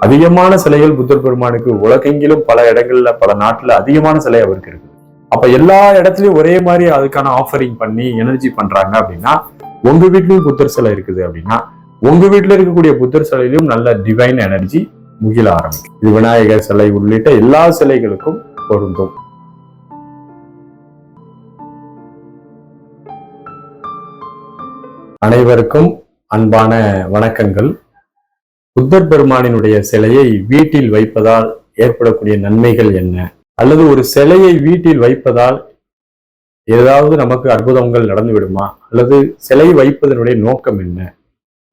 அதிகமான சிலைகள் புத்தர் பெருமானுக்கு உலகெங்கிலும் பல இடங்கள்ல பல நாட்டுல அதிகமான சிலை அவருக்கு இருக்கு. அப்ப எல்லா இடத்துலயும் ஒரே மாதிரி அதுக்கான ஆஃபரிங் பண்ணி எனர்ஜி பண்றாங்க அப்படின்னா, உங்க வீட்லயும் புத்தர் சிலை இருக்குது அப்படின்னா உங்க வீட்டுல இருக்கக்கூடிய புத்தர் சிலையிலும் நல்ல டிவைன் எனர்ஜி முகில ஆரம்பிக்கும். இது விநாயகர் சிலை உள்ளிட்ட எல்லா சிலைகளுக்கும் பொருந்தும். அனைவருக்கும் அன்பான வணக்கங்கள். புத்தர் பெருமானினுடைய சிலையை வீட்டில் வைப்பதால் ஏற்படக்கூடிய நன்மைகள் என்ன, அல்லது ஒரு சிலையை வீட்டில் வைப்பதால் ஏதாவது நமக்கு அற்புதங்கள் நடந்து விடுமா, அல்லது சிலை வைப்பதனுடைய நோக்கம் என்ன,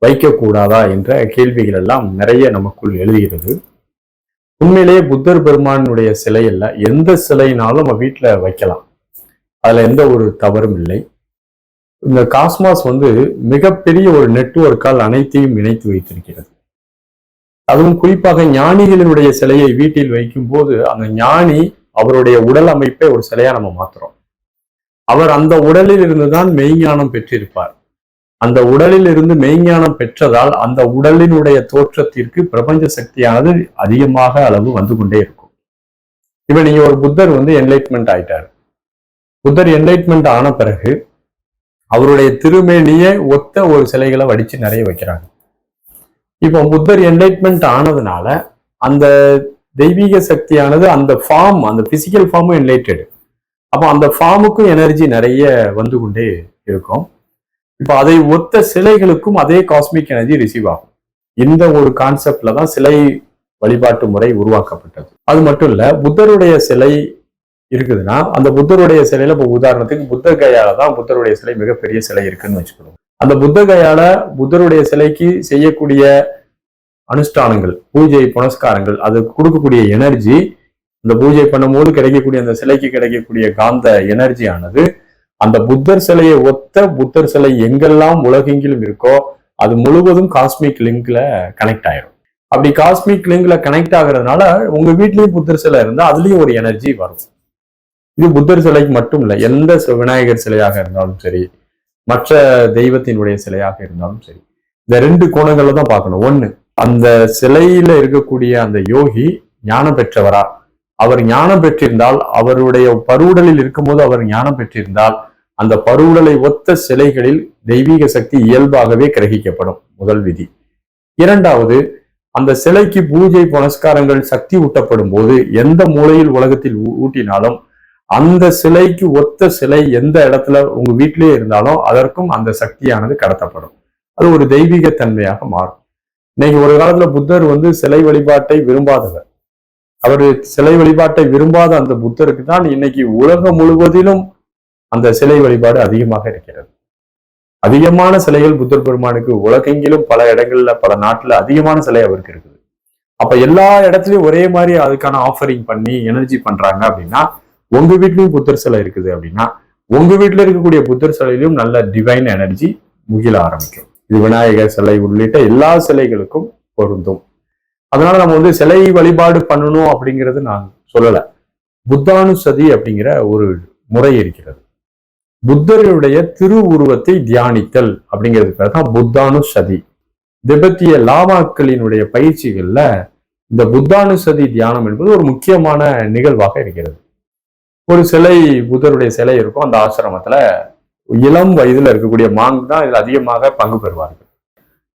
வைக்கக்கூடாதா என்ற கேள்விகள் எல்லாம் நிறைய நமக்குள் எழுதுகிறது. உண்மையிலேயே புத்தர் பெருமானுடைய சிலை அல்ல, எந்த சிலைனாலும் நம்ம வீட்டுல வைக்கலாம், அதுல எந்த ஒரு தவறும் இல்லை. இந்த காஸ்மாஸ் மிகப்பெரிய ஒரு நெட்வொர்க்கால் அனைத்தையும் இணைத்து வைத்திருக்கிறது. அதுவும் குறிப்பாக ஞானிகளினுடைய சிலையை வீட்டில் வைக்கும் போது அந்த ஞானி அவருடைய உடல் அமைப்பை ஒரு சிலையா நம்ம மாத்துறோம். அவர் அந்த உடலில் இருந்துதான் மெய்ஞானம் பெற்றிருப்பார். அந்த உடலில் இருந்து மெய்ஞானம் பெற்றதால் அந்த உடலினுடைய தோற்றத்திற்கு பிரபஞ்ச சக்தியானது அதிகமாக அளவு வந்து கொண்டே இருக்கும். இப்ப நீங்க ஒரு புத்தர் என்லைட்மெண்ட் ஆயிட்டாரு. புத்தர் என்லைட்மெண்ட் ஆன பிறகு அவருடைய திருமேனியை ஒத்த ஒரு சிலைகளை வடிச்சு நிறைய வைக்கிறாங்க. இப்போ புத்தர் என்லைட்மெண்ட் ஆனதுனால அந்த தெய்வீக சக்தியானது அந்த ஃபார்ம், அந்த பிசிக்கல் ஃபார்மும் என்லைட்டடு. அப்போ அந்த ஃபார்முக்கும் எனர்ஜி நிறைய வந்து கொண்டே இருக்கும். இப்போ அதை ஒத்த சிலைகளுக்கும் அதே காஸ்மிக் எனர்ஜி ரிசீவ் ஆகும். இந்த ஒரு கான்செப்ட்ல தான் சிலை வழிபாட்டு முறை உருவாக்கப்பட்டது. அது மட்டும் இல்ல, புத்தருடைய சிலை இருக்குதுன்னா அந்த புத்தருடைய சிலையில இப்போ உதாரணத்துக்கு புத்த கயால தான் புத்தருடைய சிலை மிகப்பெரிய சிலை இருக்குன்னு வச்சுக்கணும். அந்த புத்த கயால புத்தருடைய சிலைக்கு செய்யக்கூடிய அனுஷ்டானங்கள், பூஜை புனஸ்காரங்கள், அது கொடுக்கக்கூடிய எனர்ஜி, அந்த பூஜை பண்ணும்போது கிடைக்கக்கூடிய அந்த சிலைக்கு கிடைக்கக்கூடிய காந்த எனர்ஜி ஆனது அந்த புத்தர் சிலையை ஒத்த புத்தர் சிலை எங்கெல்லாம் உலகெங்கிலும் இருக்கோ அது முழுவதும் காஸ்மிக் லிங்க்ல கனெக்ட் ஆயிடும். அப்படி காஸ்மிக் லிங்க்ல கனெக்ட் ஆகுறதுனால உங்க வீட்லயும் புத்தர் சிலை இருந்தா அதுலயும் ஒரு எனர்ஜி வரும். இது புத்தர் சிலைக்கு மட்டும் இல்லை, எந்த விநாயகர் சிலையாக இருந்தாலும் சரி, மற்ற தெய்வத்தினுடைய சிலையாக இருந்தாலும் சரி, இந்த ரெண்டு கோணங்கள்ல தான் பார்க்கணும். ஒண்ணு, அந்த சிலையில இருக்கக்கூடிய அந்த யோகி ஞானம் பெற்றவரா, அவர் ஞானம் பெற்றிருந்தால், அவருடைய பருவுடலில் இருக்கும்போது அவர் ஞானம் பெற்றிருந்தால் அந்த பருவுடலை ஒத்த சிலைகளில் தெய்வீக சக்தி இயல்பாகவே கிரகிக்கப்படும். முதல் விதி. இரண்டாவது, அந்த சிலைக்கு பூஜை புனஸ்காரங்கள் சக்தி ஊட்டப்படும் போது எந்த மூலையில் உலகத்தில் ஊட்டினாலும் அந்த சிலைக்கு ஒத்த சிலை எந்த இடத்துல உங்க வீட்டிலேயே இருந்தாலும் அதற்கும் அந்த சக்தியானது கடத்தப்படும். அது ஒரு தெய்வீக தன்மையாக மாறும். இன்னைக்கு ஒரு காலத்துல புத்தர் சிலை வழிபாட்டை விரும்பாதவர். அவர் சிலை வழிபாட்டை விரும்பாத அந்த புத்தருக்கு தான் இன்னைக்கு உலகம் முழுவதிலும் அந்த சிலை வழிபாடு அதிகமாக இருக்கிறது. அதிகமான சிலைகள் புத்தர் பெருமானுக்கு உலகெங்கிலும் பல இடங்கள்ல பல நாட்டுல அதிகமான சிலை அவருக்கு இருக்குது. அப்ப எல்லா இடத்துலயும் ஒரே மாதிரி அதுக்கான ஆஃபரிங் பண்ணி எனர்ஜி பண்றாங்க அப்படின்னா, உங்க வீட்லயும் புத்தர் சிலை இருக்குது அப்படின்னா உங்க வீட்டுல இருக்கக்கூடிய புத்தர் சிலையிலும் நல்ல டிவைன் எனர்ஜி முகில ஆரம்பிக்கும். இது விநாயகர் சிலை உள்ளிட்ட எல்லா சிலைகளுக்கும் பொருந்தும். அதனால நம்ம சிலை வழிபாடு பண்ணணும் அப்படிங்கிறது நான் சொல்லல. புத்தானுசதி அப்படிங்கிற ஒரு முறை இருக்கிறது. புத்தருடைய திரு உருவத்தை தியானித்தல் அப்படிங்கிறது பேர் தான் புத்தானுசதி. திபெத்திய லாமாக்களினுடைய பயிற்சிகள்ல இந்த புத்தானுசதி தியானம் என்பது ஒரு முக்கியமான நிகழ்வாக இருக்கிறது. ஒரு சிலை, புத்தருடைய சிலை இருக்கும் அந்த ஆசிரமத்துல. இளம் வயதுல இருக்கக்கூடிய மாங்க் தான் இதுல அதிகமாக பங்கு பெறுவார்கள்.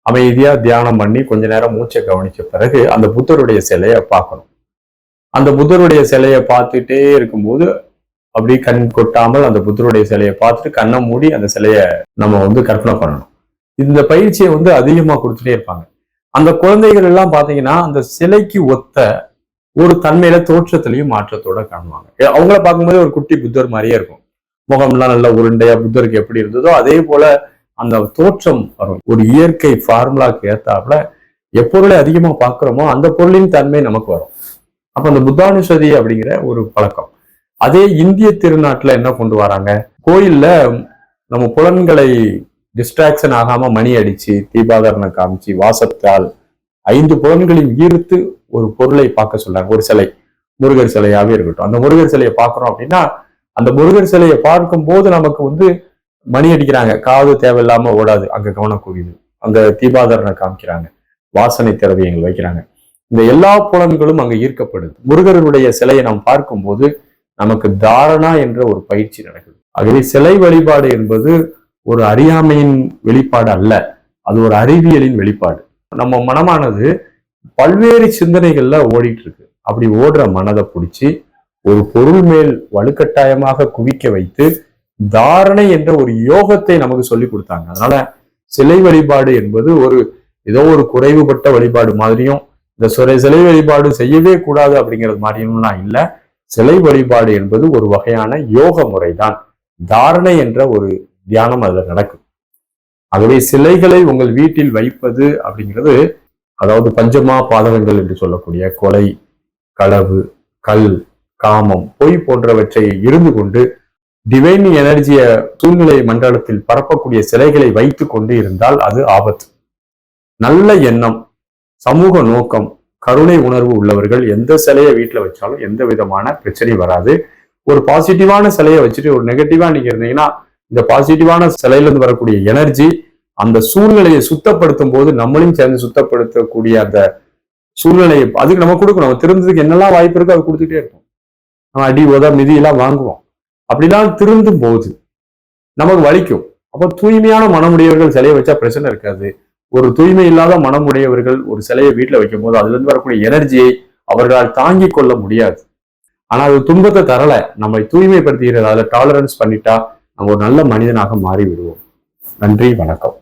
அமைதியா தியானம் பண்ணி கொஞ்ச நேரம் மூச்சை கவனிச்ச பிறகு அந்த புத்தருடைய சிலையை பார்க்கணும். அந்த புத்தருடைய சிலையை பார்த்துட்டே இருக்கும்போது அப்படி கண் கொட்டாமல் அந்த புத்தருடைய சிலையை பார்த்துட்டு கண்ணை மூடி அந்த சிலையை நம்ம கற்பனை பண்ணணும். இந்த பயிற்சியை அதிகமா கொடுத்துட்டே இருப்பாங்க. அந்த குழந்தைகள் எல்லாம் பாத்தீங்கன்னா அந்த சிலைக்கு ஒத்த ஒரு தன்மையில தோற்றத்திலையும் மாற்றத்தோட காணுவாங்க. அவங்கள பார்க்கும்போது ஒரு குட்டி புத்தர் மாதிரியே இருக்கும். முகம்லாம் நல்ல உருண்டையா புத்தருக்கு எப்படி இருந்ததோ அதே போல அந்த தோற்றம் வரும். ஒரு இயற்கை ஃபார்முலாக்கு ஏத்தாப்புல எப்பொருளை அதிகமா பார்க்கிறோமோ அந்த பொருளின் தன்மை நமக்கு வரும். அப்ப அந்த புத்தானுசதி அப்படிங்கிற ஒரு பழக்கம். அதே இந்திய திருநாட்டுல என்ன கொண்டு வராங்க, கோயில்ல நம்ம புலன்களை டிஸ்ட்ராக்ஷன் ஆகாம மணி அடிச்சு, தீபாதரணை காமிச்சு, வாசத்தால் 5 புலன்களையும் ஈர்த்து ஒரு பொருளை பார்க்க சொல்றாங்க. ஒரு சிலை, முருகர் சிலையாவே இருக்கட்டும், அந்த முருகர் சிலையை பார்க்கிறோம் அப்படின்னா அந்த முருகர் சிலையை பார்க்கும் போது நமக்கு மணி அடிக்கிறாங்க, காது தேவையில்லாம ஓடாது, அங்க கவனம் கூடியது. அந்த தீபாதரணை காமிக்கிறாங்க, வாசனை திரவியங்கள் வைக்கிறாங்க. இந்த எல்லா புலன்களும் அங்க ஈர்க்கப்படுது. முருகருடைய சிலையை நாம் பார்க்கும்போது நமக்கு தாரணா என்ற ஒரு பயிற்சி நடக்குது. ஆகவே சிலை வழிபாடு என்பது ஒரு அறியாமையின் வெளிப்பாடு அல்ல, அது ஒரு அறிவியலின் வெளிப்பாடு. நம்ம மனமானது பல்வேறு சிந்தனைகள்ல ஓடிட்டு இருக்கு. அப்படி ஓடுற மனதை பிடிச்சி ஒரு பொருள் மேல் வலுக்கட்டாயமாக குவிக்க வைத்து தாரணை என்ற ஒரு யோகத்தை நமக்கு சொல்லி கொடுத்தாங்க. அதனால சிலை வழிபாடு என்பது ஏதோ ஒரு குறைவுபட்ட வழிபாடு மாதிரியும், இந்த சிலை வழிபாடு செய்யவே கூடாது அப்படிங்கிறது மாதிரியும்லாம் இல்லை. சிலை வழிபாடு என்பது ஒரு வகையான யோக முறைதான். தாரணை என்ற ஒரு தியானம் அதுல நடக்கும். ஆகவே சிலைகளை உங்கள் வீட்டில் வைப்பது அப்படிங்கிறது, அதாவது பஞ்சமா பாதகங்கள் என்று சொல்லக்கூடிய கொலை, களவு, கல், காமம், பொய் போன்றவற்றை இருந்து கொண்டு டிவைன் எனர்ஜிய சூழ்நிலை மண்டலத்தில் பரப்பக்கூடிய சிலைகளை வைத்து கொண்டு இருந்தால் அது ஆபத்து. நல்ல எண்ணம், சமூக நோக்கம், கருணை உணர்வு உள்ளவர்கள் எந்த சிலையை வீட்டுல வச்சாலும் எந்த விதமான பிரச்சனையும் வராது. ஒரு பாசிட்டிவான சிலையை வச்சுட்டு ஒரு நெகட்டிவா நீங்க இருந்தீங்கன்னா, இந்த பாசிட்டிவான சிலையில இருந்து வரக்கூடிய எனர்ஜி அந்த சூழ்நிலையை சுத்தப்படுத்தும் போது நம்மளையும் சேர்ந்து சுத்தப்படுத்தக்கூடிய அந்த சூழ்நிலையை அதுக்கு நம்ம கொடுக்கணும். நம்ம திருந்ததுக்கு என்னெல்லாம் வாய்ப்பு இருக்கோ அது கொடுத்துட்டே இருக்கும். நம்ம அடி உத மிதி எல்லாம் வாங்குவோம். அப்படிலாம் திருந்தும் போது நமக்கு வலிக்கும். அப்போ தூய்மையான மனமுடையவர்கள் சிலையை வச்சா பிரச்சனை இருக்காது. ஒரு தூய்மை இல்லாத மனமுடையவர்கள் ஒரு சிலையை வீட்டுல வைக்கும் போது அதுல இருந்து வரக்கூடிய எனர்ஜியை அவர்களால் தாங்கிக் கொள்ள முடியாது. ஆனா அது துன்பத்தை தரல, நம்மை தூய்மைப்படுத்துகிறது. அதில் டாலரன்ஸ் பண்ணிட்டா நம்ம ஒரு நல்ல மனிதனாக மாறி விடுவோம். நன்றி, வணக்கம்.